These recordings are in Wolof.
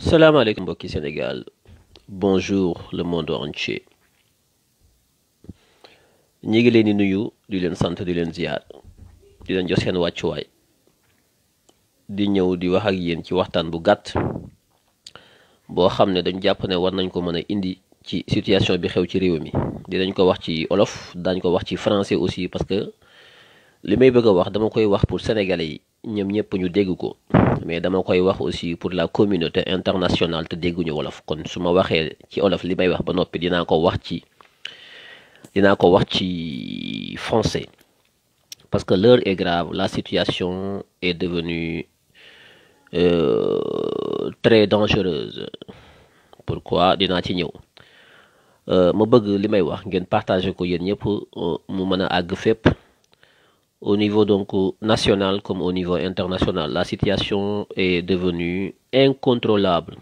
Salam alaikum mbokki Sénégal, bonjour le monde entier. ñi ngi leen di nuyu di leen sant di leen ziar di leen jox seen wàccuwaay di ñëw di wax ak yéen ci waxtaan bu gàtt boo xam ne dañu jàpp ne war nañ ko mën a indi ci situation bi xew ci réew mi. dinañ ko wax ci olof dañ ko wax ci français aussi parce que li may bëgg a wax dama koy wax pour sénégalais yi ñoom ñëpp ñu dégg ko, mais dama koy wax aussi pour la communauté internationale te dégguñu wolof. kon su ma waxee ci olof li may wax ba noppi dinaa ko wax ci français parce que l'heure est grave, la situation est devenue très dangereuse. Pourquoi dinaa ci ñëw ma bëgg li may wax ngeen partager ko yéen ñëpp mu mën a àgg fépp au niveau donc national comme au niveau international. La situation est devenue incontrôlable,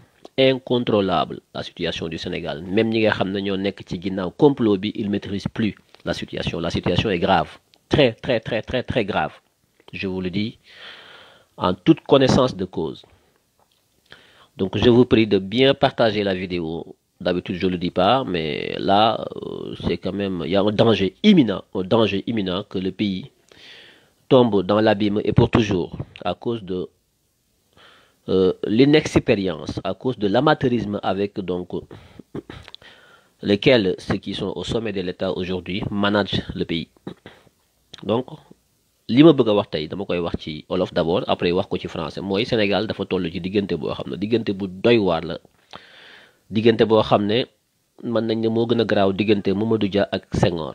la situation du Sénégal. Même ñi nga xam ne ñoo nekk ci ginnaaw complot bi, ils maîtrisent plus la situation. La situation est grave, très grave. Je vous le dis en toute connaissance de cause. Donc je vous prie de bien partager la vidéo. D'habitude je le dis pas, mais là c'est quand même, il y a un danger imminent que le pays tombe dans l'abîme et pour toujours à cause de l'inexpérience, à cause de l'amateurisme avec donc lesquels ceux qui sont au sommet de l'État aujourd'hui managent le pays. Donc li ma bëgg a wax tey dama koy wax ci olof d'abord, après wax ko ci français. mooy Sénégal dafa toll ci diggante boo xam ne diggante bu doy waar la, diggante boo xam ne mën nañ ne moo gën a garaaw diggante Mamadou Dia ak Senghor.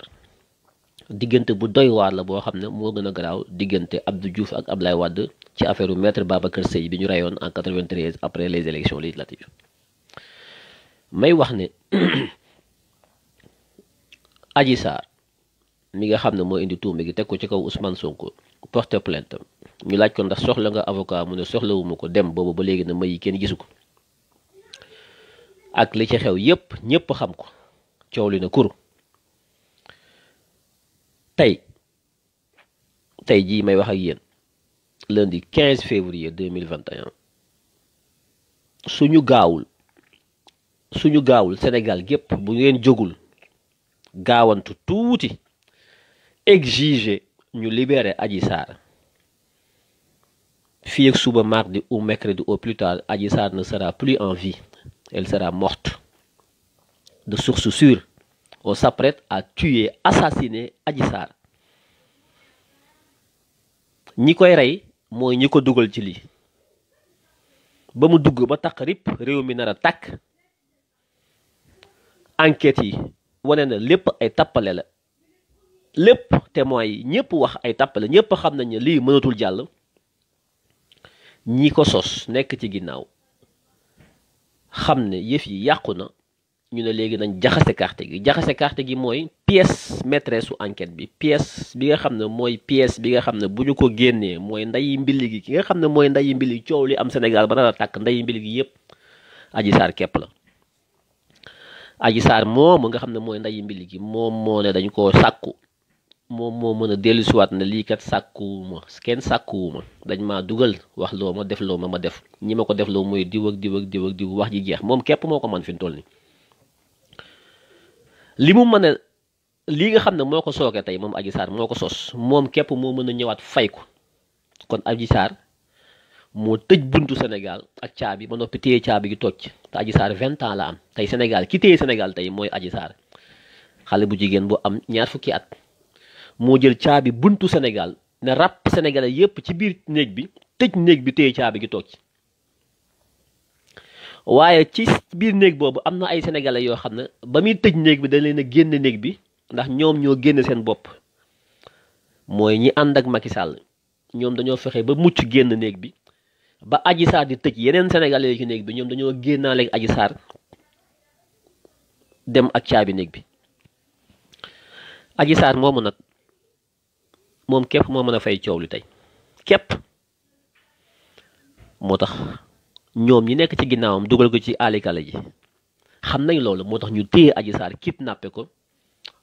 diggante bu doy waar la boo xam ne moo gën a garaaw diggante Abdou Diouf ak Abdoulaye Wade ci affaire maître Babacar Seye bi ñu reyoon en 93 après les élections législatives. may wax ne Adji Sarr mi nga xam ne moo indi tuuma gi teg ko ci kaw Ousmane Sonko porte plainte, ñu laaj ko ndax soxla nga avocat mu ne soxlawuma ko, dem boobu ba léegi na may kenn gisu ko. ak li ci xew yépp ñépp xam ko, coow li na kur. tey jii may wax ak yéen lundi 15 février 2021 suñu gaawul Sénégal gépp bu ngeen jógul gaawantu tuuti exiger ñu libérer Adji Sarr fii ak suba mardi ou mercredi au plus tard, Adji Sarr ne sera plus en vie, elle sera morte. De source sûre, on s'apprête à tuer, assassiner Adji Sarr. ñi koy rey mooy ñi ko dugal ci lii ba mu dugg ba takk rip réew mi nar a tàkk. enquête yi wane na lépp ay tappale la, lépp témoins yi ñëpp wax ay tappale, ñëpp xam nañ ne lii mënatul jàll. ñi ko sos nekk ci ginnaaw xam ne yëf yi yàqu na, ñu ne léegi nañ jaxase carte gi mooy pièce maîtresse su enquête bi, pièce bi nga xam ne mooy pièce bi nga xam ne bu ñu ko génnee mooy ndayi mbili gi. ki nga xam ne mooy ndayi mbili coow li am Sénégal ba nar a tàkk, ndayi mbili gi yëpp Adji Sarr képp la. Adji Sarr moom nga xam ne mooy ndayi mbili gi moom moo ne dañ koo sàkku, moom moo mën a dellusiwaat ne lii kat sàkkuwuma, kenn sàkkuwuma, dañ maa dugal wax loo ma def loo ma def, ñi ma ko def loo mooy diw ak diw wax ji jeex. moom képp moo ko mën fi mu toll nii. li mu mën a lii nga xam ne moo ko sooke tey moom Adji Sarr moo ko sos, moom képp moo mën a ñëwaat fay ko. kon Adji Sarr moo tëj buntu Sénégal ak caabi ba noppi téye caabi gi tocc te Adji Sarr 20 ans la am tey. Sénégal ki téye Sénégal tey mooy Adji Sarr, xale bu jigéen bu am ñaar fukki at moo jël caabi buntu Sénégal ne ràpp sénégalais yépp ci biir néeg bi, tëj néeg bi téye caabi gi tocc. waaye ci biir néeg boobu am na ay sénégalais yoo xam ne ba muy tëj néeg bi dañ leen a génn néeg bi ndax ñoom ñoo génn seen bopp. mooy ñi ànd ak Macky Sall, ñoom dañoo fexe ba mucc génn néeg bi. ba Adji Sarr di tëj yeneen sénégalais yi ci néeg bi, ñoom dañoo génnaaleeg Adji Sarr dem ak caabi néeg bi. Adji Sarr moomu nag moom képp moo mën a fay coow li tey képp. moo tax ñoom ñi nekk ci ginnaawam dugal ko ci alikale ji xam nañ loolu, moo tax ñu téye Adji Sarr kidnappé ko,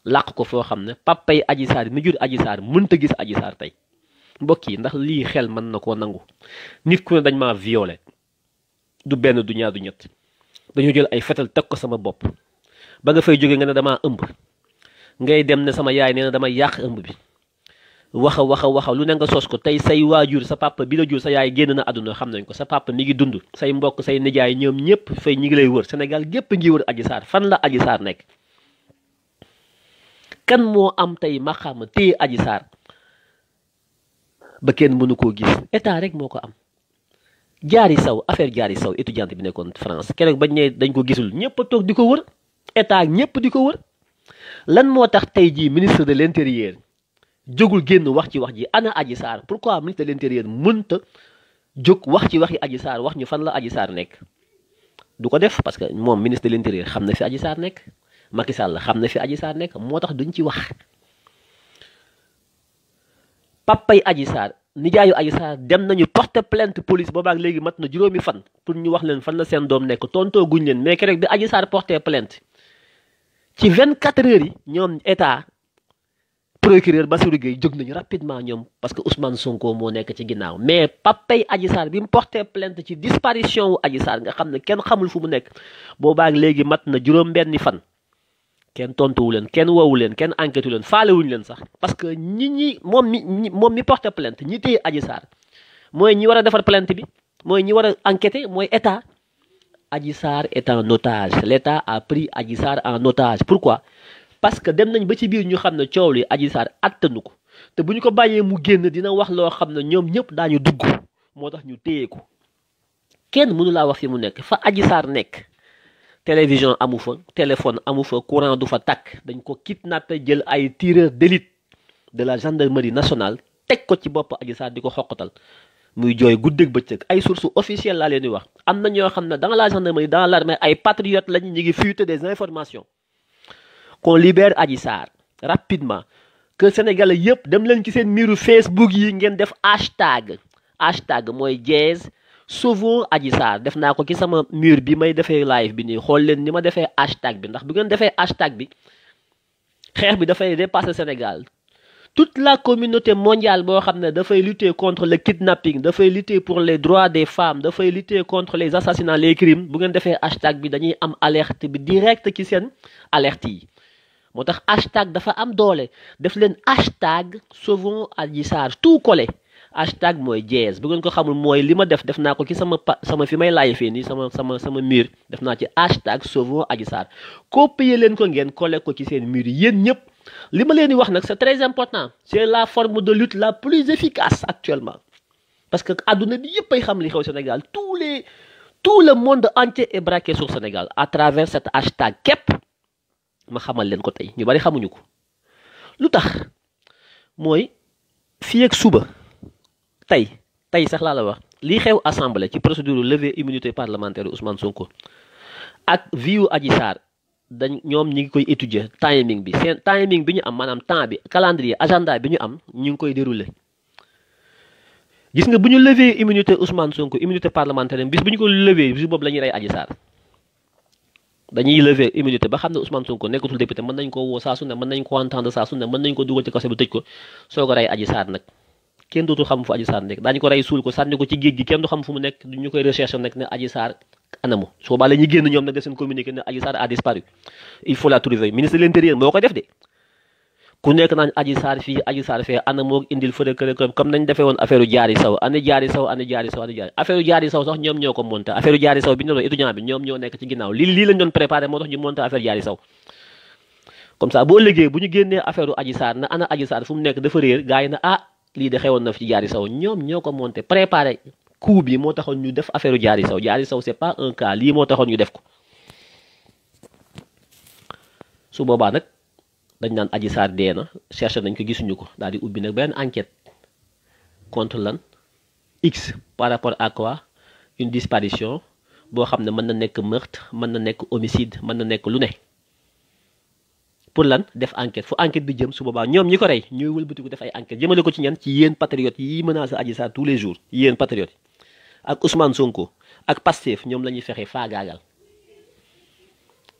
làq ko foo xam ne papay Adji Sarr mi jur Adji Sarr mënta gis Adji Sarr tey. mbokk yi ndax lii xel mën na koo nangu? nit ku ne dañ maa violé, du benn du ñaar du ñett dañu jël ay fetal teg ko sama bopp ba nga fay jóge nga ne damaa ëmb ngay dem ne sama yaay nee na damay yàq ëmb bi waxa lu ne nga sos ko tey say waajur sa papa bi la jur sa yaay génn na àdduna xam nañ ko sa papa mi ngi dund say mbokk say nijaay ñoom ñëpp fay ñi ngi lay wër Sénégal gépp ngi wër Adji Sarr fan la Adji Sarr nekk kan moo am tey maxaama téye Adji Sarr ba kenn mënu koo gis état rek moo ko am jaari saw affaire jaari saw étudiante bi nekkoon France keroog bañ ne dañ ko gisul ñëpp a toog di ko wër état ñëpp di ko wër lan moo tax tey jii ministre de l'intérieur jógul génn wax ci wax ji ana Adji Sarr pourquoi ministre de l'intérieur mënta jóg wax ci waxi Adji Sarr wax ñu fan la Adji Sarr nekk du ko def parce que moom ministre de l'intérieur xam na fi Adji Sarr nekk Macky Sall xam na fi Adji Sarr nekk moo tax duñ ci wax papay Adji Sarr nijaayu Adji Sarr dem nañu porter plainte police boobaak léegi mat na juróomi fan pour ñu wax leen fan la seen doom nekk tontoo guñ leen mais keroog bi Adji Sarr porter plainte ci 24 heures yi ñoom état procureur Bassirou Gueye jóg nañu rapidement ñoom parce que Ousmane Sonko moo nekk ci ginnaaw mais papay Adji Sarr bi mu porté plainte ci disparition wu Adji Sarr nga xam ne kenn xamul fu mu nekk boobaak léegi mat na juróom-benni fan kenn tontuwu leen kenn woowu leen kenn enquêtu leen faalewuñu leen sax parce que moom mi porté plainte ñi téye Adji Sarr mooy ñi war a defar plainte bi mooy ñi war a enquêter mooy état Adji Sarr est en otage l'état a pris Adji Sarr en otage pourquoi parce que dem nañ ba ci biir ñu xam ne coow li Adji Sarr attanu ko te bu ñu ko bàyyee mu génn dina wax loo xam ne ñoom ñëpp daañu dugg moo tax ñu téye ko kenn mënu laa wax fi mu nekk fa Adji Sarr nekk télévision amu fa téléphone amu fa courant du fa takk dañ ko kidnappé jël ay tireurs d'élite de la gendarmerie nationale teg ko ci bopp Adji Sarr di ko xoqatal muy jooy guddeeg bëccëg ay sources officielles laa leen di wax am na ñoo xam ne dans la gendarmerie dans l'armée ay patriotes lañu ñu ngi fuiter des informations qu'on libère Adji Sarr rapidement que sénégalais yëpp dem leen ci seen miiru Facebook yi ngeen def hashtag mooy dièse sauvons Adji Sarr def naa ko ci sama mur bi may defee live bi nii xool leen ni ma defee hashtag bi ndax bu ngeen defee hashtag bi xeex bi dafay dépasser Sénégal toute la communauté mondiale boo xam ne dafay lutter contre le kidnapping dafay lutter pour les droits des femmes dafay lutter contre les assassinats les crimes bu ngeen defee hashtag bi dañuy am alerte bi direct ci seen alerte yi moo tax hashtag dafa am doole def leen hashtag sauvons Adji Sarr tout collé hashtag mooy dièse bu ngeen ko xamul mooy li ma def naa ko ci sama fi may laay fii nii sama mur def naa ci hashtag sauvons Adji Sarr copier leen ko ngeen collé ko ci seen mur yi yéen ñëpp li ma leen di wax nag c'est très important c'est la forme de lutte la plus efficace actuellement parce que adduna bi yëpp ay xam li xew Sénégal tout le monde entier est braqué sur Sénégal à travers cet hashtag képp ma xamal leen ko tey ñu bari xamuñu ko lu tax mooy fii ak suba tey sax laa la wax lii xew assemblée ci procédure levée immunité parlementaire Ousmane Sonko ak viu Adji Sarr ñoom ñi ngi koy étudier timing bi seen timing bi ñu am maanaam temps bi calendrier agenda bi ñu am ñu ngi koy dérouler gis nga bu ñu lever immunité Ousmane Sonko immunité parlementaire bis bu ñu ko lever bis boobu la ñuy rey Adji Sarr dañuy lever immunité ba xam ne Ousmane Sonko nekkatul député mën nañ ko woo saa su ne mën nañ ko entendre saa su ne mën nañ ko dugal ci kaso bi tëj ko soo ko rey Adji Sarr nag kenn dootul xam fu Adji Sarr nekk daañu ko rey suul ko sànni ko ci géej gi kenn du xam fu mu nekk ñu koy recherche nag ne Adji Sarr anamu soo baa la ñuy génn ñoom nag def seen communiqué ne Adji Sarr a disparu il faut la trouver ministre de l'intérieur moo ko def de ku nekk naan Adji Sarr fii Adji Sarr fee anamoo indil fële kër comme nañ defee woon affaire Diary Sow affaire Diary Sow sax ñoom ñoo ko monté affaire Diary Sow bi ñu doon étudiant bi ñoom ñoo nekk ci ginnaaw lii lañ doon préparé moo tax ñu monté affaire Diary Sow comme ça boo liggéey bu ñu génnee affaire Adji Sarr na ana Adji Sarr fu mu nekk dafa réer gars yi na lii de xewoon na fi ci Diary Sow ñoom ñoo ko monté préparé coup bi moo taxoon ñu def affaire Diary Sow c'est pas un cas lii moo taxoon ñu def ko su boobaa nag dañ naan Adji Sarr dee na cherché nañ ko gisuñu ko daal di ubbi nag benn enquête contre lan X par rapport à quoi une disparition boo xam ne mën na nekk meurtre mën na nekk homicide mën na nekk lu ne pour lan def enquête fu enquête bi jëm su boobaa ñoom ñi ko rey ñooy wëlbatiku def ay enquête jëmale ko ci ñan ci yéen patriotes yi menacé Adji Sarr tous les jours yéen patriotes yi ak Ousmane Sonko ak Pastef ñoom la ñuy fexe faagaagal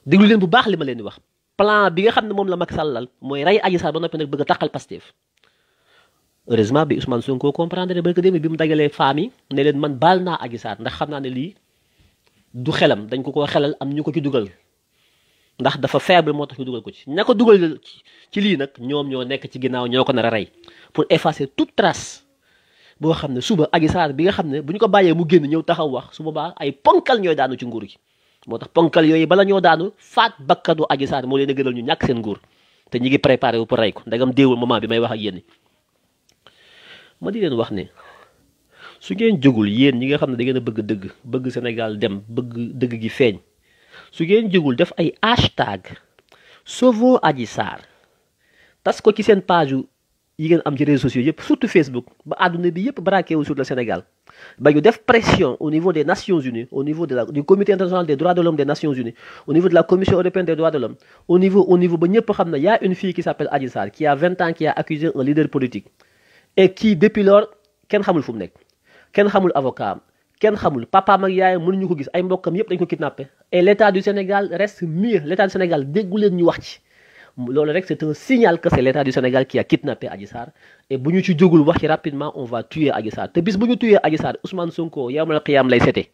déglu leen bu baax li ma leen di wax plan bi nga xam ne moom la Macky Sall lal mooy rey Adji Sarr ba noppi nag bëgg a taqal Pastef heureusement bi Ousmane Sonko comprendre ba que demee bi mu dagalee femmes yi ne leen man baal naa Adji Sarr ndax xam naa ne lii du xelam dañ ko xelal am ñu ko ci dugal ndax dafa faible moo tax ñu dugal ko ci ña ko dugal ci lii nag ñoom ñoo nekk ci ginnaaw ñoo ko nar a rey pour effacer toute trace boo xam ne suba Adji Sarr bi nga xam ne bu ñu ko bàyyee mu génn ñëw taxaw wax su boobaa ay ponkal ñooy daanu ci nguur gi moo tax ponkal yooyu bala ñoo daanu faat bakkanu Adji Sarr moo leen a gënal ñu ñàkk seen nguur te ñi ngi préparé wu pour rey ko ndegam déewul moment bi may wax ak yéen ma di leen wax ne su ngeen jógul yéen ñi nga xam ne da ngeen a bëgg dëgg bëgg Sénégal dem bëgg dëgg gi feeñ su ngeen jógul def ay hashtag sauvons Adji Sarr tas ko ci seen page yi ngeen am ci réseaux sociaux yëpp surtout Facebook ba àdduna bi yëpp braqué wu sur le Sénégal ba ñu def pression au niveau des Nations Unies au niveau du comité international des droits de l'homme des Nations Unies au niveau de la commission européenne des droits de l'homme au niveau ba ñëpp xam ne y a une fille qui s'appelle Adji Sarr qui a 20 ans qui a accusé un leader politique et qui depuis lors kenn xamul fu mu nekk kenn xamul avocat am kenn xamul papaam ak yaayam mënuñu ko gis ay mbokkam yëpp dañ ko kidnappé et l'état du Sénégal reste muet l'état du Sénégal déggu leen ñu wax ci loolu rek c'est un signal que c'est l'état du Sénégal qui a kidnappé Adji Sarr et bu ñu ci jógul wax ci rapidement on va tuer Adji Sarr te bis bu ñu tuer Adji Sarr Ousmane Sonko yawmal qiyaam lay setee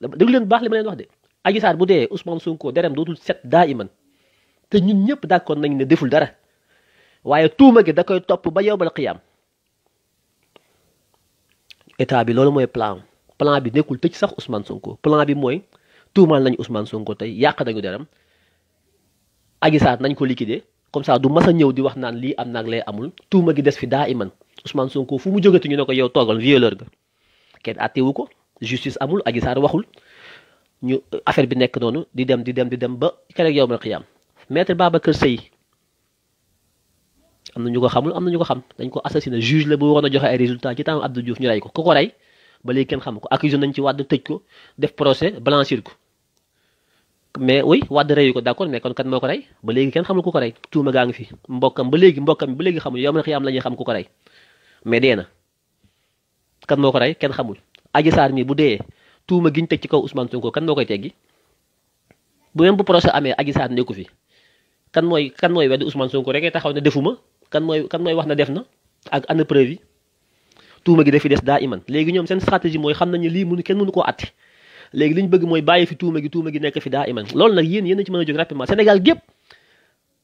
déglu leen baax li ma leen wax de Adji Sarr bu dee Ousmane Sonko derem dootul set daa iman te ñun ñëpp d'accord nañ ne deful dara waaye tuuma gi da koy topp ba yawmal qiyaam état bi loolu mooy plan bi nekkul tëj sax Ousmane Sonko plan bi mooy tuumaal nañu Ousmane Sonko tey yàq nañu deram Adji Sarr nañ ko liquider comme ça du mas a ñëw di wax naan lii am naag lay amul tuuma gi des fi daa iman Ousmane Sonko fu mu jógati ñu ne ko yow toogal violeur nga kenn àttewu ko justice amul Adji Sarr waxul ñu affaire bi nekk noonu di dem ba keroog yow mal xiyaam maître Babacar Seye am na ñu ko xamul am na ñu ko xam dañ ko assassiné juge la bu waroon a joxe ay résultats ci temps Abdou Diouf ñu rey ko ku ko rey ba léegi kenn xam ko accusé nañ ci Wade tëj ko def procès blanchir ko mais oui Wade reyu ko d'accord mais kon kan moo ko rey ba léegi kenn xamul ku ko rey tuuma gaa ngi fi mbokkam ba léegi xamul yow ma xiyaam la ñuy xam ku ko rey mais dee na kan moo ko rey kenn xamul Adji Sarr mi bu dee tuuma giñ teg ci kaw Ousmane Sonko kan moo koy teggi bu même bu procès amee Adji Sarr nekku fi kan mooy weddi Ousmane Sonko rek taxaw ne defuma kan mooy wax na def na ak ana preuve yi tuuma gi dafi des daa iman léegi ñoom seen stratégie mooy xam nañu lii kenn mënu koo atti léegi li ñu bëgg mooy bàyyi fi tuuma gi nekk fi daa iman loolu nag yéen a ci mën a jóg rapidement Sénégal gépp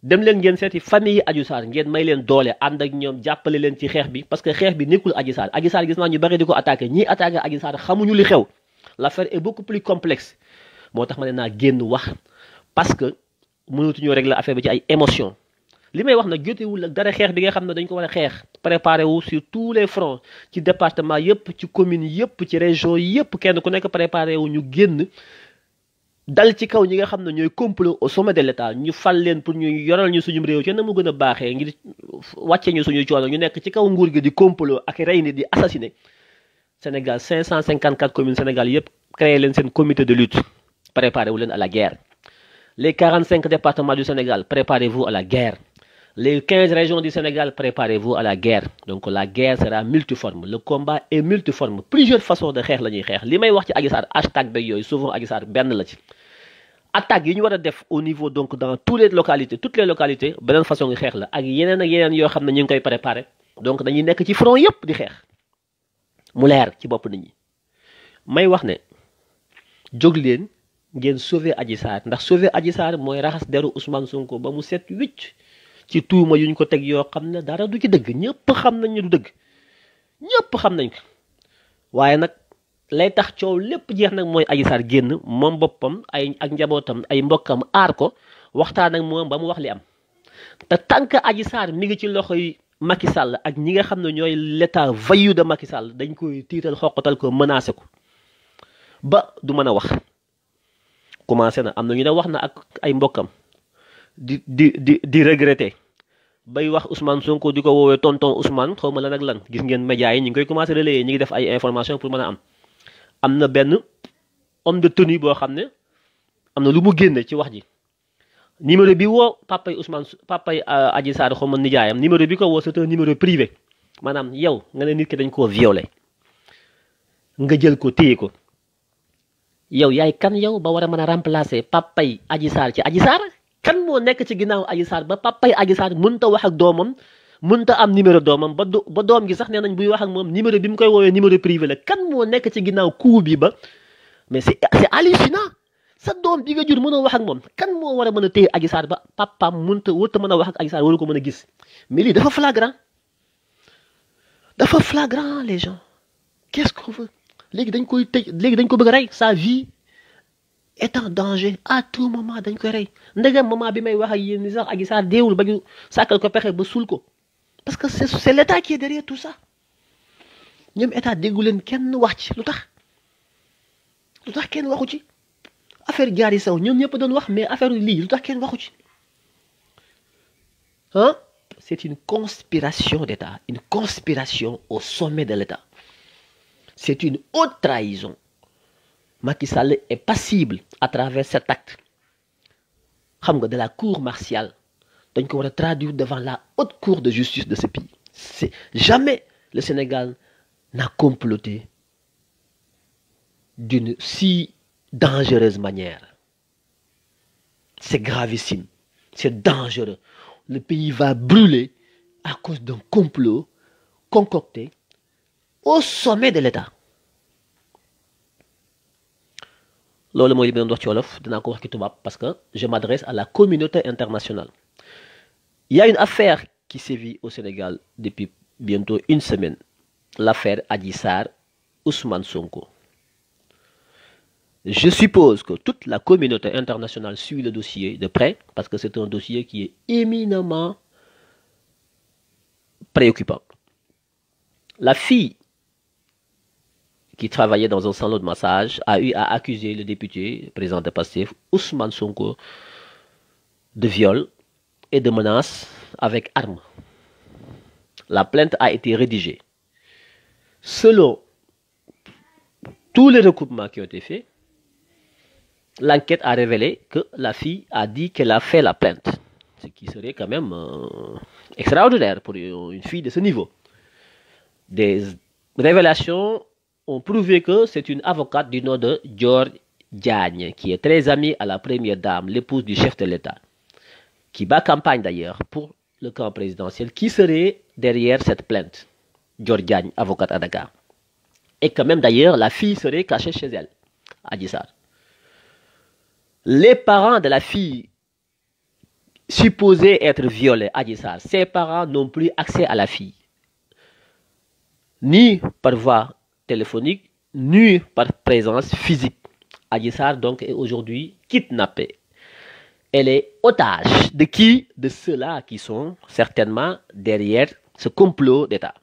dem leen ngeen seeti famille yi Adji Sarr ngeen may leen doole ànd ak ñoom jàppale leen ci xeex bi parce que xeex bi nekkul Adji Sarr gis naa ñu bari di ko attaqué ñii attaqué Adji Sarr xamuñu li xew l'affaire est beaucoup plus complexe moo tax ma ne naa génn wax parce que mënatuñoo régler affaire bi ci ay émotion li may wax nag jotewul ak dara xeex bi nga xam ne dañ ko war a xeex préparé wu sur tous les fronts ci département yëpp ci commune yëpp ci région yëpp kenn ku nekk préparé wu ñu génn dal ci kaw ñi nga xam ne ñooy complot au sommet de l'État ñu fal leen pour ñu yoral ñu suñu réew ci na mu gën a baaxee ngir wàcce ñu suñu coono ñu nekk ci kaw nguur gi di complot ak rey ni di assassiner Sénégal 554 communes Sénégal yëpp créé leen seen comité de lutte préparé wu leen à la guerre les 45 départements du Sénégal préparez-vous à la guerre les 15 régions du Sénégal préparez-vous à la guerre donc la guerre sera multiforme le combat est multiforme plusieurs façons de xeex la ñuy xeex li may wax ci Adji Sarr hashtag beeg yooyu souvent Adji Sarr benn la ci attaques yi ñu war a def au niveau donc dans toutes les localités beneen façon ngi xeex la ak yeneen yoo xam ne ñu ngi koy préparé donc dañuy nekk ci front yëpp di xeex mu leer ci bopp nit ñi may wax ne jóg leen ngeen sauver Adji Sarr ndax sauver Adji Sarr mooy raxas deru Ousmane Sonko ba mu set wicc ci tuuma yuñ ko teg yoo xam ne dara du ci dëgg ñëpp xam nañ ne du dëgg ñëpp xam nañ ko waaye nag lay tax coow lépp jeex nag mooy Adji Sarr génn moom boppam ak njabootam ay mbokkam aar ko waxtaan ak moom ba mu wax li am te tant que Adji Sarr mi ngi ci loxoy Macky Sall ak ñi nga xam ne ñooy l'état voyou de Macky Sall dañ koy tiital xoqatal ko menacé ko ba du mën a wax commencé na am na ñu ne wax na ak ay mbokkam di regretter bay wax Ousmane Sonko di ko woowee tonton Ousmane xaw ma lan ak lan gis ngeen médias yi ñu ngi koy commencé relayer ñu ngi def ay information pour mën a am na benn homme de tenue boo xam ne am na lu mu génne ci wax ji numéro bi woo papay Adji Sarr xaw ma nijaayam numéro bi ko woo c'est un numéro privé maanaam yow nga ne nit ki dañ koo violé nga jël ko téye ko yow yaay kan yow ba war a mën a remplacer papay Adji Sarr ci Adji Sarr kan moo nekk ci ginnaaw Adji Sarr ba papay Adji Sarr mënta wax ak doomam mënta am numéro doomam ba doom gi sax nee nañ buy wax ak moom numéro bi mu koy woowee numéro privé la kan moo nekk ci ginnaaw coup bi ba mais c'est hallucinant. Sa doom bi nga jur mënoo wax ak moom kan moo war a mën a téye Adji Sarr ba papaam mënta wërta mën a wax ak Adji Sarr waru ko mën a gis mais lii dafa flagrant les gens. Qu'est-ce qu'on veut? Léegi dañ koy tëj léegi dañ ko bëgg a rey. Sa vie est en danger à tout moment. dañ koy rey ndegam moment bi may wax ak yéen ni sax Adji Sarr deewul ba ñu sàkkal ko pexe ba suul ko parce que c'est l'état qui est derrière tout ça. ñoom état déggu leen kenn wax ci lu tax kenn waxu ci affaire Diary Sow ñoom ñëpp doon wax mais affaire lii lu tax kenn waxu ci hein? C'est une conspiration d'État, une conspiration au sommet de l'État. C'est une haute trahison. Macky Sall est passible à travers cet acte xam nga de la cour martiale dañ ko war a traduire devant la haute cour de justice de ce pays. Jamais le Sénégal n'a comploté d'une si dangereuse manière. C'est gravissime, c'est dangereux. Le pays va brûler à cause d'un complot concocté au sommet de l'État. Loolu mooy li ma doon wax ci wolof dinaa ko wax ci tubaab parce que je m'adresse à la communauté internationale. Il y a une affaire qui sévit au Sénégal depuis bientôt une semaine. L'affaire Adji Sarr, Ousmane Sonko. Je suppose que toute la communauté internationale suit le dossier de près parce que c'est un dossier qui est éminemment préoccupant. La fille qui travaillait dans un salon de massage a eu à accuser le député, président de Pastef, Ousmane Sonko, de viol et de menaces avec arme. La plainte a été rédigée. Selon tous les recoupements qui ont été faits, l'enquête a révélé que la fille a dit qu'elle a fait la plainte, ce qui serait quand même extraordinaire pour une fille de ce niveau. Des révélations ont prouvé que c'est une avocate du nom de Dior Diagne, qui est très amie à la première dame, l'épouse du chef de l'État, qui bat campagne d'ailleurs pour le camp présidentiel, qui serait derrière cette plainte. Dior Diagne, avocate à Dakar. Et que même d'ailleurs, la fille serait cachée chez elle, Adji Sarr. Les parents de la fille supposée être violée, Adji Sarr, ses parents n'ont plus accès à la fille, ni par voie téléphonique, ni par présence physique. Adji Sarr donc est aujourd'hui kidnappée. Elle est otage de qui? De ceux-là qui sont certainement derrière ce complot d'État.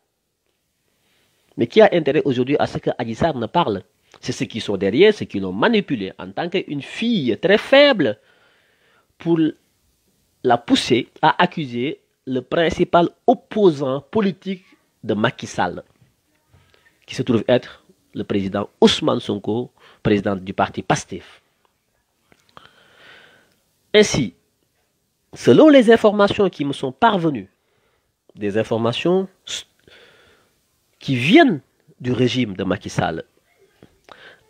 Mais qui a intérêt aujourd'hui à ce que Adji Sarr ne parle? C'est ceux qui sont derrière, ceux qui l'ont manipulée en tant qu'une fille très faible pour la pousser à accuser le principal opposant politique de Macky Sall, qui se trouve être le président Ousmane Sonko, président du parti Pastef. Ainsi, selon les informations qui me sont parvenues, des informations qui viennent du régime de Macky Sall,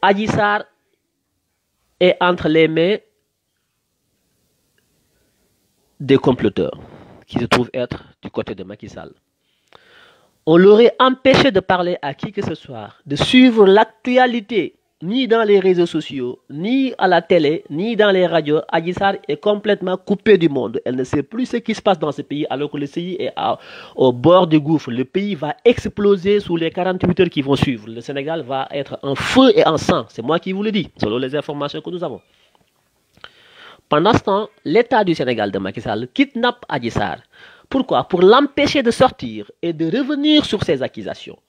Adji Sarr est entre les mains des comploteurs qui se trouvent être du côté de Macky Sall. On l'aurait empêché de parler à qui que ce soit, de suivre l'actualité, ni dans les réseaux sociaux, ni à la télé, ni dans les radios. Adji Sarr est complètement coupée du monde. Elle ne sait plus ce qui se passe dans ce pays, alors que le pays est au bord du gouffre. Le pays va exploser sous les 48 heures qui vont suivre. Le Sénégal va être en feu et en sang. C'est moi qui vous le dis, selon les informations que nous avons. Pendant ce temps, l'État du Sénégal de Macky Sall kidnappe Adji Sarr. Pourquoi? Pour l'empêcher de sortir et de revenir sur ses accusations.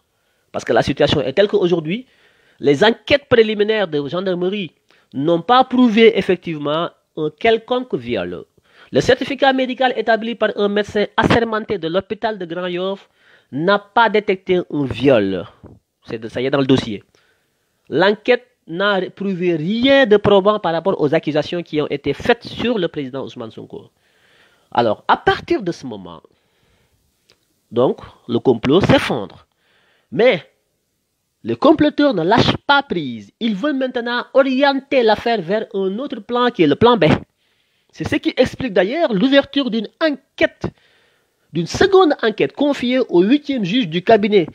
Parce que la situation est telle qu'aujourd'hui, les enquêtes préliminaires de gendarmerie n'ont pas prouvé effectivement un quelconque viol. Le certificat médical établi par un médecin assermenté de l'hôpital de Grand-Yoff n'a pas détecté un viol. Ça y est dans le dossier. L'enquête n'a prouvé rien de probant par rapport aux accusations qui ont été faites sur le président Ousmane Sonko. Alors, à partir de ce moment, donc, le complot s'effondre. Mais les comploteurs ne lâchent pas prise. Ils veulent maintenant orienter l'affaire vers un autre plan qui est le plan B. C'est ce qui explique d'ailleurs l'ouverture d'une enquête, d'une seconde enquête confiée au 8e juge du cabinet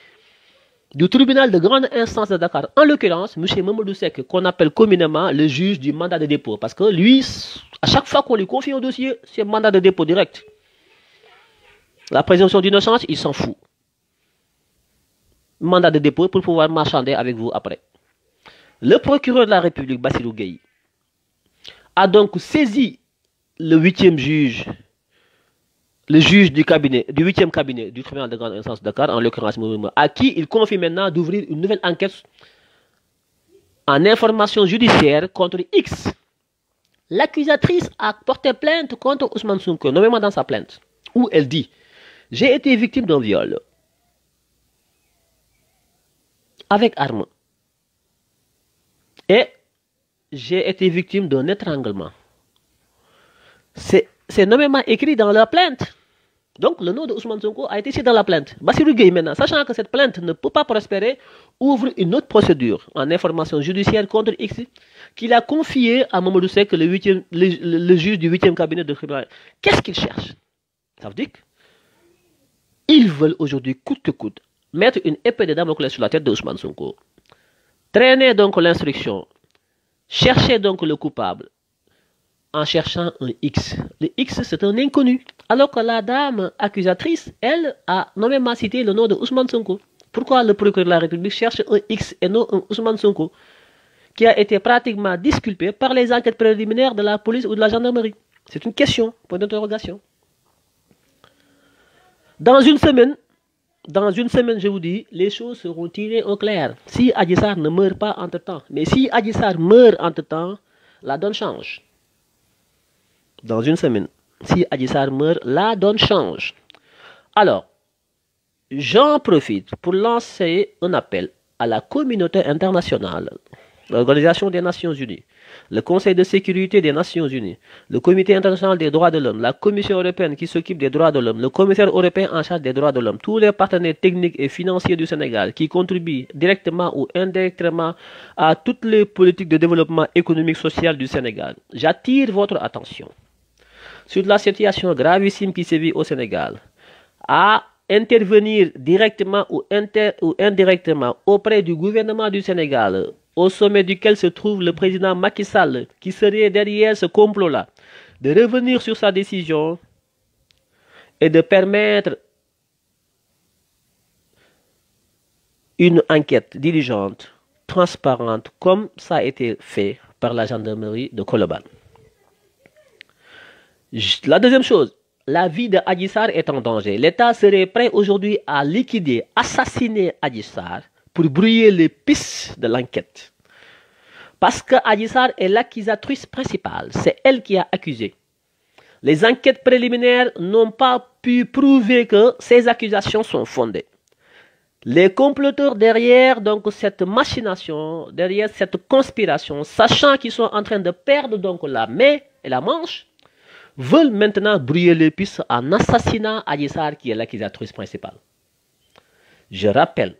du tribunal de grande instance de Dakar, en l'occurrence, M. Mamadou Seck, qu'on appelle communément le juge du mandat de dépôt. Parce que lui, à chaque fois qu'on lui confie un dossier, c'est mandat de dépôt direct. La présomption d'innocence, il s'en fout. Mandat de dépôt pour pouvoir marchander avec vous après. Le procureur de la République, Bassirou Gueye, a donc saisi le 8e juge, le juge du 8e cabinet du tribunal de grande instance de Dakar, en l'occurrence, à qui il confie maintenant d'ouvrir une nouvelle enquête en information judiciaire contre X. L'accusatrice a porté plainte contre Ousmane Sonko, nommément dans sa plainte, où elle dit « J'ai été victime d'un viol avec arme et j'ai été victime d'un étranglement. » C'est nommément écrit dans la plainte. Donc, le nom de Ousmane Sonko a été cité dans la plainte. Bassirou Gueye, maintenant, sachant que cette plainte ne peut pas prospérer, ouvre une autre procédure en information judiciaire contre X qu'il a confiée à Mamadou Seck, le juge du 8e cabinet de tribunal. Qu'est-ce qu'il cherche? Ça veut dire qu'ils veulent aujourd'hui, coûte que coûte, mettre une épée de Damoclès sur la tête de Ousmane Sonko. Traîner donc l'instruction. Chercher donc le coupable en cherchant un X. Le X, c'est un inconnu. Alors que la dame accusatrice, elle, a nommément cité le nom de Ousmane Sonko. Pourquoi le procureur de la République cherche un X et non un Ousmane Sonko, qui a été pratiquement disculpé par les enquêtes préliminaires de la police ou de la gendarmerie? C'est une question, point d'interrogation. Dans une semaine, je vous dis, les choses seront tirées au clair. Si Adji Sarr ne meurt pas entre-temps. Mais si Adji Sarr meurt entre-temps, la donne change. Dans une semaine, si Adji Sarr meurt, la donne change. Alors, j'en profite pour lancer un appel à la communauté internationale, l'Organisation des Nations Unies, le Conseil de sécurité des Nations Unies, le Comité international des droits de l'homme, la Commission européenne qui s'occupe des droits de l'homme, le commissaire européen en charge des droits de l'homme, tous les partenaires techniques et financiers du Sénégal qui contribuent directement ou indirectement à toutes les politiques de développement économique et social du Sénégal. J'attire votre attention sur la situation gravissime qui sévit au Sénégal, à intervenir directement ou indirectement auprès du gouvernement du Sénégal, au sommet duquel se trouve le président Macky Sall, qui serait derrière ce complot-là, de revenir sur sa décision et de permettre une enquête diligente, transparente, comme ça a été fait par la gendarmerie de Colobane. La deuxième chose, la vie de Adji Sarr est en danger. L'État serait prêt aujourd'hui à liquider, assassiner Adji Sarr pour brouiller les pistes de l'enquête. Parce que Adji Sarr est l'accusatrice principale. C'est elle qui a accusé. Les enquêtes préliminaires n'ont pas pu prouver que ces accusations sont fondées. Les comploteurs derrière donc cette machination, derrière cette conspiration, sachant qu'ils sont en train de perdre donc la main et la manche, veulent maintenant brouiller les pistes en assassinant Adji Sarr qui est l'accusatrice principale. Je rappelle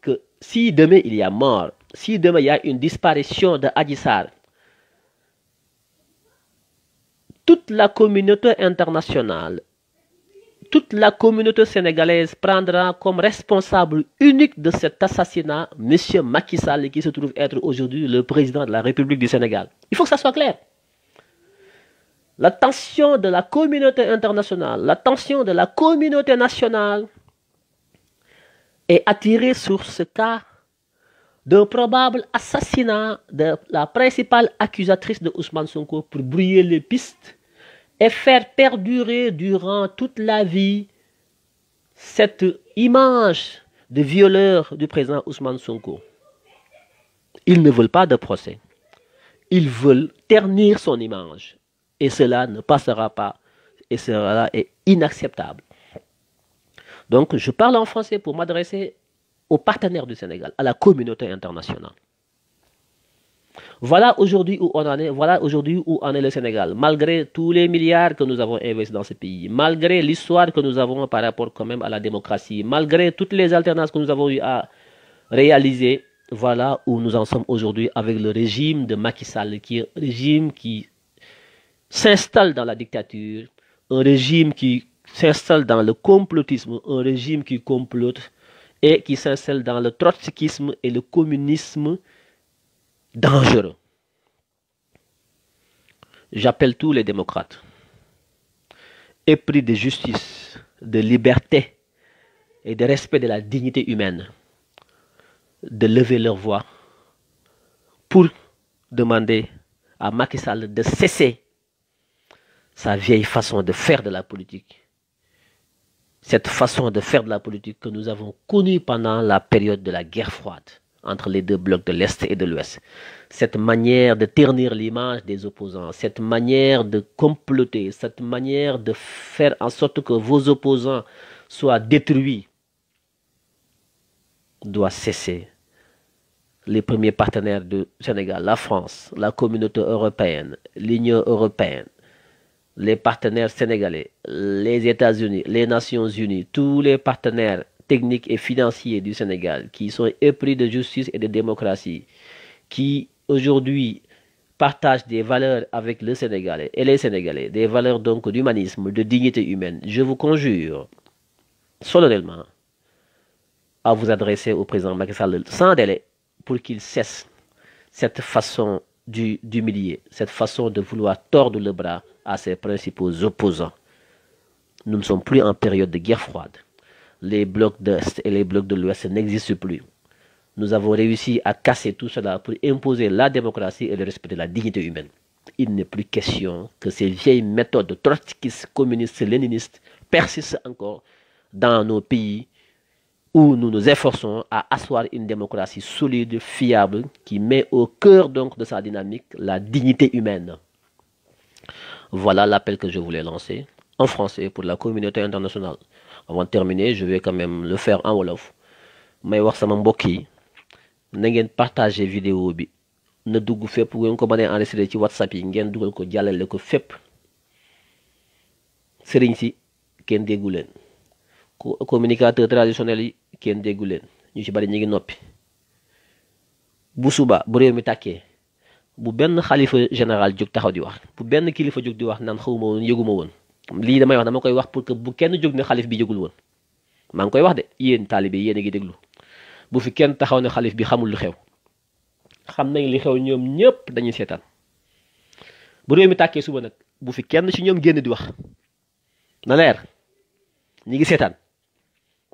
que si demain il y a mort, si demain il y a une disparition de Adji Sarr, toute la communauté internationale, toute la communauté sénégalaise prendra comme responsable unique de cet assassinat M. Macky Sall qui se trouve être aujourd'hui le président de la République du Sénégal. Il faut que ça soit clair. L'attention de la communauté internationale, l'attention de la communauté nationale est attirée sur ce cas d'un probable assassinat de la principale accusatrice de Ousmane Sonko pour brouiller les pistes et faire perdurer durant toute la vie cette image de violeur du président Ousmane Sonko. Ils ne veulent pas de procès. Ils veulent ternir son image. Et cela ne passera pas. Et cela est inacceptable. Donc, je parle en français pour m'adresser aux partenaires du Sénégal, à la communauté internationale. Voilà aujourd'hui où on en est, voilà aujourd'hui où en est le Sénégal, malgré tous les milliards que nous avons investis dans ce pays, malgré l'histoire que nous avons par rapport quand même à la démocratie, malgré toutes les alternances que nous avons eu à réaliser, voilà où nous en sommes aujourd'hui avec le régime de Macky Sall, qui est un régime qui s'installe dans la dictature, un régime qui s'installe dans le complotisme, un régime qui complote et qui s'insèle dans le trotskisme et le communisme dangereux. J'appelle tous les démocrates, épris de justice, de liberté et de respect de la dignité humaine, de lever leur voix pour demander à Macky Sall de cesser sa vieille façon de faire de la politique. Cette façon de faire de la politique que nous avons connue pendant la période de la guerre froide entre les deux blocs de l'Est et de l'Ouest. Cette manière de ternir l'image des opposants, cette manière de comploter, cette manière de faire en sorte que vos opposants soient détruits doit cesser. Les premiers partenaires du Sénégal, la France, la communauté européenne, l'Union européenne, les partenaires sénégalais, les États-Unis, les Nations Unies, tous les partenaires techniques et financiers du Sénégal qui sont épris de justice et de démocratie, qui aujourd'hui partagent des valeurs avec le Sénégalais et les Sénégalais, des valeurs donc d'humanisme, de dignité humaine. Je vous conjure solennellement à vous adresser au président Macky Sall sans délai pour qu'il cesse cette façon d'humilier, cette façon de vouloir tordre le bras à ses principaux opposants. Nous ne sommes plus en période de guerre froide. Les blocs d'Est et les blocs de l'Ouest n'existent plus. Nous avons réussi à casser tout cela pour imposer la démocratie et le respect de la dignité humaine. Il n'est plus question que ces vieilles méthodes trotskistes, communistes, léninistes persistent encore dans nos pays où nous nous efforçons à asseoir une démocratie solide, fiable, qui met au cœur donc de sa dynamique la dignité humaine. Voilà l'appel que je voulais lancer en français pour la communauté internationale. Avant de terminer, je vais quand même le faire en wolof. may wax sama mbokk yi na ngeen partager vidéo bi na dugg fépp ngeen ko mënee enregistrer ci WhatsApp yi ngeen dugal ko jàllale ko fépp sëriñ si kenn déggu leen communicateur traditionnel yi kenn déggu leen ñu ci bari ñi ngi noppi bu suba bu réew mi tàkkee bu benn xalifa général jóg taxaw di wax bu benn kilifa jóg di wax naan xawma woon yëguma woon lii damay wax dama koy wax pour que bu kenn jóg ne xalif bi jógul woon maa ngi koy wax de yéen taalibe yéen a ngi déglu bu fi kenn taxaw ne xalif bi xamul lu xew xam nañ li xew ñoom ñëpp dañuy seetaan bu réew mi tàkkee suba nag bu fi kenn ci ñoom génn di wax na leer ñi ngi seetaan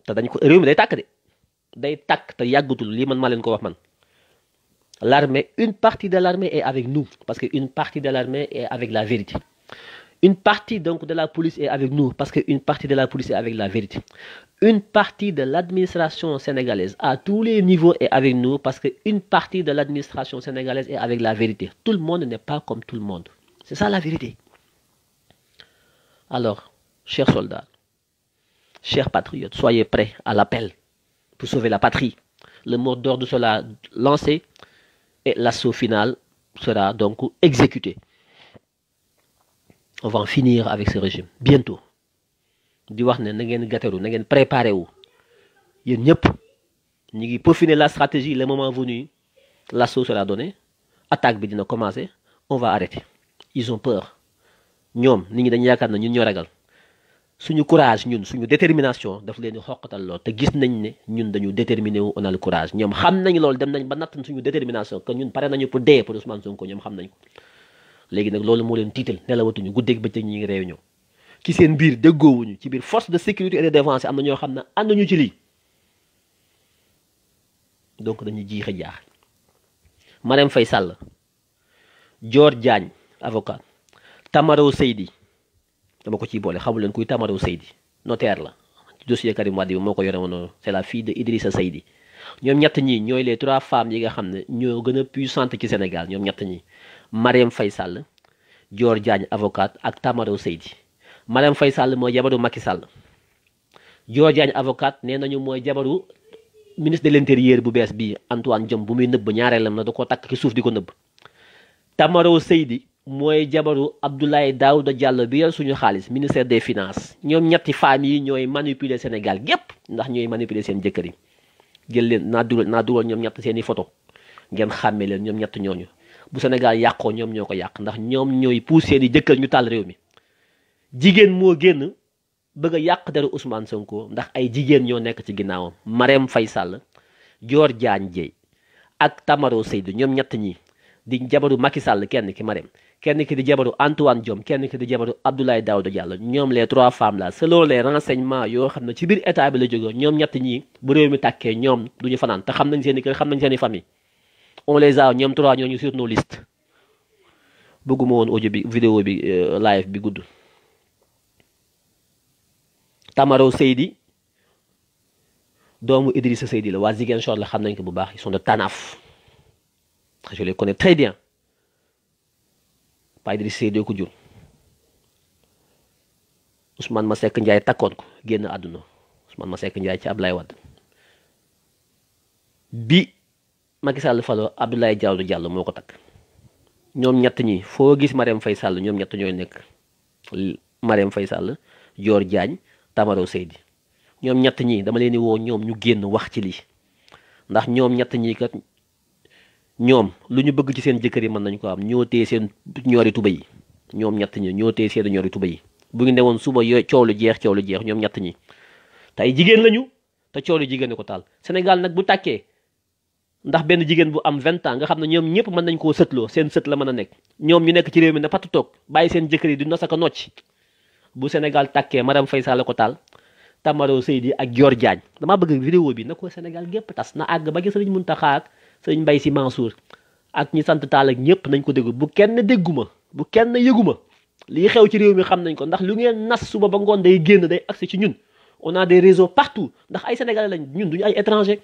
te dañ ko réew mi day tàkk de day tàkk te yàggatul lii man maa leen ko wax man l'armée une partie de l'armée est avec nous parce que une partie de l'armée est avec la vérité. Une partie donc de la police est avec nous parce qu'une partie de la police est avec la vérité. Une partie de l'administration sénégalaise à tous les niveaux est avec nous parce qu'une partie de l'administration sénégalaise est avec la vérité. Tout le monde n'est pas comme tout le monde. C'est ça la vérité. Alors, chers soldats, chers patriotes, soyez prêts à l'appel pour sauver la patrie. Le mot d'ordre sera lancé et l'assaut final sera donc exécuté. On va en finir avec ce régime bientôt di wax ne na ngeen gàtteru na ngeen préparé wu yéen ñëpp ñi ngi peaufiner la stratégie le moment venu l'assaut sera donné attaque bi dina commencer on va arrêter ils ont peur ñoom nit ñi dañu yaakaar na ñun ñoo ragal suñu courage ñun suñu détermination daf leen di xoqatal lool te gis nañ ne ñun dañu déterminé wu on a le courage ñoom xam nañ loolu dem nañ ba natt suñu détermination que ñun pare nañu pour dee pour Ousmane Sonko ñoom xam nañ ko léegi nag loolu moo leen tiital nelawatuñu guddeeg bëccëg ñi ngi réunion ci seen biir déggoowuñu ci biir force de sécurité et de défense am na ñoo xam ne ànd nañu ci lii donc dañuy jiixa jaax Marème Faye Sall Dior Diagne avocat Tamaro Seydi dama ko ciy boole xamul leen kuy Tamaro Seydi notaire la dossier Karim Wade bi moo ko yore woon c'est la fille de Idrissa Seydi ñoom ñett ñi ñooy les 3 femmes yi nga xam ne ñoo gën a puissante ci Sénégal ñoom ñett ñi Marème Faye Sall Dior Diagne avocate ak Tamaro Seydi Marème Faye Sall mooy jabaru Macky Sall Dior Diagne avocate nee nañu mooy jabaru ministre de l'intérieur bu bees bi Antoine Diome bu muy nëbb ñaareelam na da ko takk ci suuf di ko nëbb Tamaro Seydi mooy jabaru Abdoulaye Daouda Diallo bi yor suñu xaalis ministère des finances ñoom ñetti femmes yi ñooy manipuler Sénégal gépp ndax ñooy manipuler seen jëkkër yi jël leen naa dugal ñoom ñett seeni photo ngeen xàmmee leen ñoom ñett ñooñu bu Sénégal yàqoo ñoom ñoo ko yàq ndax ñoom ñooy pousser di jëkkër ñu taal réew mi jigéen moo génn bëgg a yàq deru Ousmane Sonko ndax ay jigéen ñoo nekk ci ginnaawam Marème Faye Sall Dior Diagne Dièye ak Tamaro Seydou ñoom ñett ñi di jabaru Macky Sall kenn ki Marème kenn ki di jabaru Antoine Diome kenn ki di jabaru Abdoulaye Daouda Diallo ñoom les 3 femmes là selon les renseignements yoo xam ne ci biir état bi la jógee ñoom ñett ñi bu réew mi tàkkee ñoom duñu fanaan te xam nañ seen i kër xam nañ seen i famille on les a ñoom 3 ñooñu sur nos listes bëgguma woon audio bi vidéo bi live bi gudd. Tamaro Seydi doomu Idrissa Seydi la waa Ziguinchor la xam nañ ko bu baax ils sont de Tanaf je les connais très bien pas Idrissa Seydi ko jur Ousmane Masseck Ndiaye takkoon ko génn àdduna Ousmane Masseck Ndiaye ci Abdoulaye Wade bi Macky Sall falo Abdoulaye Daouda Diallo moo ko takk ñoom ñett ñi foo gis Marème Faye Sall ñoom ñett ñooy nekk Marème Faye Sall Dior Diagne Tamaro Seydi ñoom ñett ñi dama leen di woo ñoom ñu génn wax ci lii ndax ñoom ñett ñi kat ñoom lu ñu bëgg ci seen jëkkër yi mën nañ ko am ñoo téye seen ñoori tuba yi ñoom ñett ñi ñoo téye seen ñoori tuba yi bu ñu newoon suba yooyu coow lu jeex ñoom ñett ñi te ay jigéen lañu te coow lu jigéen ko taal Sénégal nag bu tàkkee ndax benn jigéen bu am 20 ans nga xam ne ñoom ñëpp mën nañ koo sëtloo seen sët la mën a nekk ñoom ñu nekk ci réew mi ne patt toog bàyyi seen jëkkër yi di nos ak a nocc bu Sénégal tàkkee Marème Faye Sall ko taal Tamaro Seydi ak Dior Diagne damaa bëgg vidéo bi na ko Sénégal gépp tas na àgg ba gi Sëriñ Mountakha ak Sëriñ Mbaye Sy Mansour ak ñi sant Tall ak ñëpp nañ ko déglu bu kenn dégguma bu kenn yëguma lii xew ci réew mi xam nañ ko ndax lu ngeen nas suba ba ngoon day génn day accès ci ñun on a des réseaux partout ndax ay sénégalais lañ ñun duñu ay étranger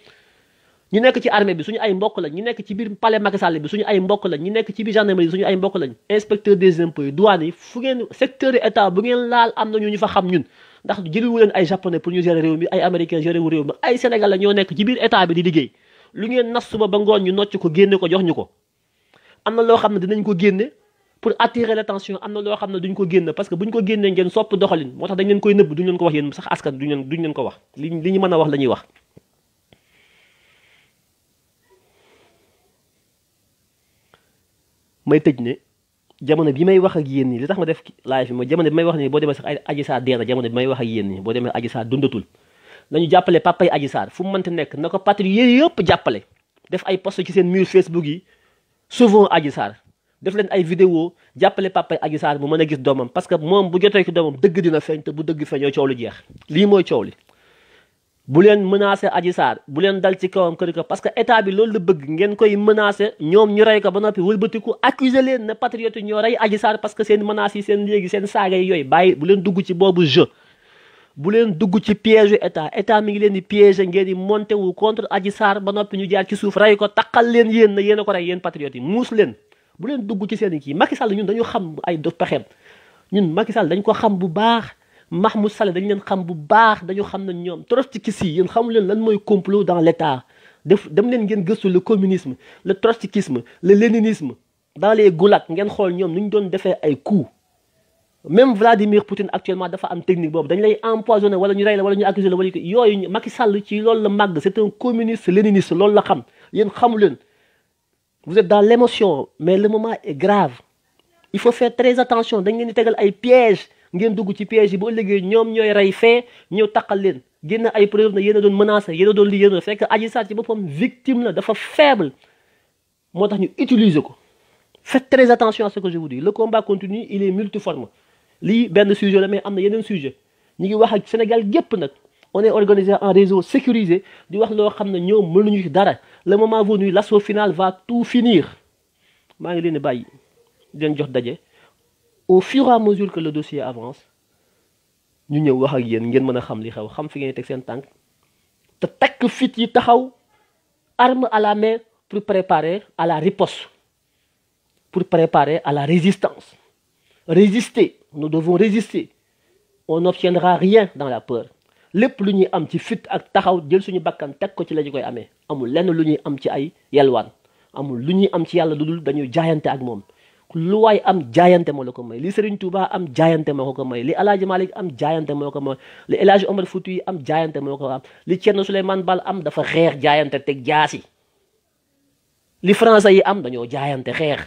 ñu nekk ci armée bi suñu ay mbokk lañ ñu nekk ci biir palais Macky Sall bi suñu ay mbokk lañ ñu nekk ci biir gendarmerie suñu ay mbokk lañ inspecteur des impôts yi douane yi fu ngeen secteur état bu ngeen laal am na ñu fa xam ñun ndax jëliwu leen ay japonais pour ñu gérer réew mi ay américain gérer wu réew mi ay sénégalais ñoo nekk ci biir état bi di liggéey lu ngeen nas suba ba ngoon ñu nocc ko génne ko jox ñu ko am na loo xam ne dinañ ko génne pour attirer l'attention am na loo xam ne duñ ko génne parce que buñ ko génnee ngeen sopp doxalin moo tax dañ leen koy nëbb duñ leen ko wax yéen sax askan duñ leen ko wax li ñu mën a wax la ñuy wax may tëj ne jamono bi may wax ak yéen nii li tax ma def live bi mooy jamono bi may wax nii boo demee sax ay Adji Sarr dee na jamono bi may wax ak yéen nii boo demee Adji Sarr dundatul nañu jàppale papay Adji Sarr fu mu mënti nekk na ko patriote yëpp jàppale def ay post ci seen mur Facebook yi souvent Adji Sarr def leen ay vidéo jàppale papay Adji Sarr mu mën a gis doomam parce que moom bu jotee ci doomam dëgg dina feeñ te bu dëgg feeñoo coow lu jeex lii mooy coow li bu leen menacé Adji Sarr bu leen dal ci kawam kër ko parce que état bi loolu la bëgg ngeen koy menacé ñoom ñu rey ko ba noppi wëlbatiku accuser leen ne patriote ñoo rey Adji Sarr parce que seen menaces yi seen léegi seen saaga yi yooyu bàyyi bu leen dugg ci boobu jeu bu leen dugg ci piège état mi ngi leen di piéger ngeen di monté wu contre Adji Sarr ba noppi ñu jaar ci suuf rey ko taqal leen yéen na yéen a ko rey yéen patriotes yi muus leen bu leen dugg ci seen kii Macky Sall ñun dañu xam ay dof pexeem ñun Macky Sall dañ ko xam bu baax Mahmoud Saleh dañu leen xam bu baax dañu xam ne ñoom trotskistes yi yéen xamu leen lan mooy complot dans l'état dem leen ngeen gëstu le communisme le trotskisme le léninisme dans les goulags ngeen xool ñoom nu ñu doon defee ay coups même Vladimir Poutine actuellement dafa am technique boobu dañ lay empoisonné wala ñu rey la wala ñu accusé la wala yooyu Macky Sall ci loolu la màgg c'est un communiste léniniste loolu la xam yéen xamu leen vous êtes dans l'émotion mais le moment est grave il faut faire très attention dañ leen di tegal ay pièges ngeen dugg ci piège yi boo liggéey ñoom ñooy rey fee ñëw taqal leen génn ay preuve na yéen a doon menacé yéen a doon li yéen a fekk Adji Sarr ci boppam victime la dafa faible moo tax ñu utiliser ko faites très attention à ce que je vous dis le combat continue il est multiforme lii benn sujet la mais am na yeneen sujet ñu ngi wax ak Sénégal gépp nag on est organisé en réseau sécurisé di wax loo xam ne ñoom mënuñu ci dara le moment venu l'assaut final va tout finir maa ngi leen di bàyyi di leen jox daje au fur et à mesure que le dossier avance ñu ñëw wax ak yéen ngeen mën a xam li xew xam fi ngeen teg seen tànk te takk fit yi taxaw arme à la main pour préparer à la riposte pour préparer à la résistance résister nous devons résister on n'obtiendra rien dans la peur lépp lu ñuy am ci fit ak taxaw jël suñu bakkan teg ko ci la ñu koy amee amul lenn lu ñuy am ci ay yelwaan amul lu ñuy am ci yàlla lu dul dañuy jaayante ak moom lu waay am jaayante moo la ko may li Serigne Touba am jaayante moo ko may li El Hadj Malick am jaayante moo ko may li El Hadj Omar Fouti am jaayante moo ko am li Thierno Souleymane Baal am dafa xeex jaayante teg jaasi li français yi am dañoo jaayante xeex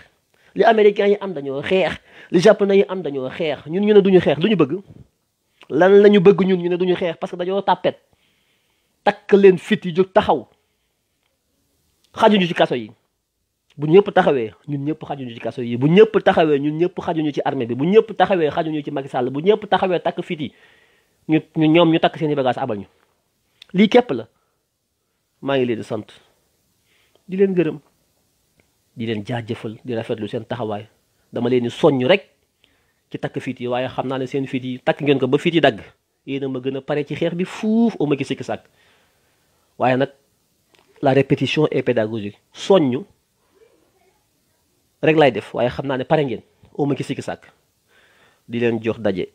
li américains yi am dañoo xeex li japonais yi am dañoo xeex ñun ñu ne duñu xeex lu ñu bëgg lan la ñu bëgg ñun ñu ne duñu xeex parce que dañoo tàppet takk leen fit yi jóg taxaw xajuñu ci kaso yi. bu ñëpp taxawee ñun ñëpp xajuñu ci kaso yi bu ñëpp taxawee ñun ñëpp xajuñu ci armée bi bu ñëpp taxawee xajuñu ci Macky Sall bu ñëpp taxawee takk fit yi ñoom ñu takk seen i bagage abal ñu lii képp la. maa ngi leen di sant di leen gërëm di leen jaajëfal di rafetlu seen taxawaay dama leen di soññ rek ci takk fit yi waaye xam naa ne seen fit yi takk ngeen ko ba fit yi dagg yéen a ma gën a pare ci xeex bi fuuf au ma ki sikki sàkk waaye nag la répétition est pédagogique soññ rek lay def waaye xam naa ne pare ngeen au ma ki sikki sàkk di leen jox daje.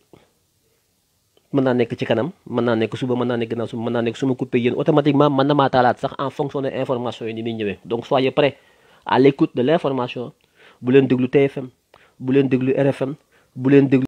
mën naa nekk ci kanam mën naa nekk suba mën naa nekk gannaaw suba mën naa nekk su ma coupé yéen automatiquement mën na maa taalaat sax en fonction de information yi ni muy ñëwee donc soyez prêts à l'écoute de l'information bu leen déglu TFM bu leen déglu RFM bu leen déglu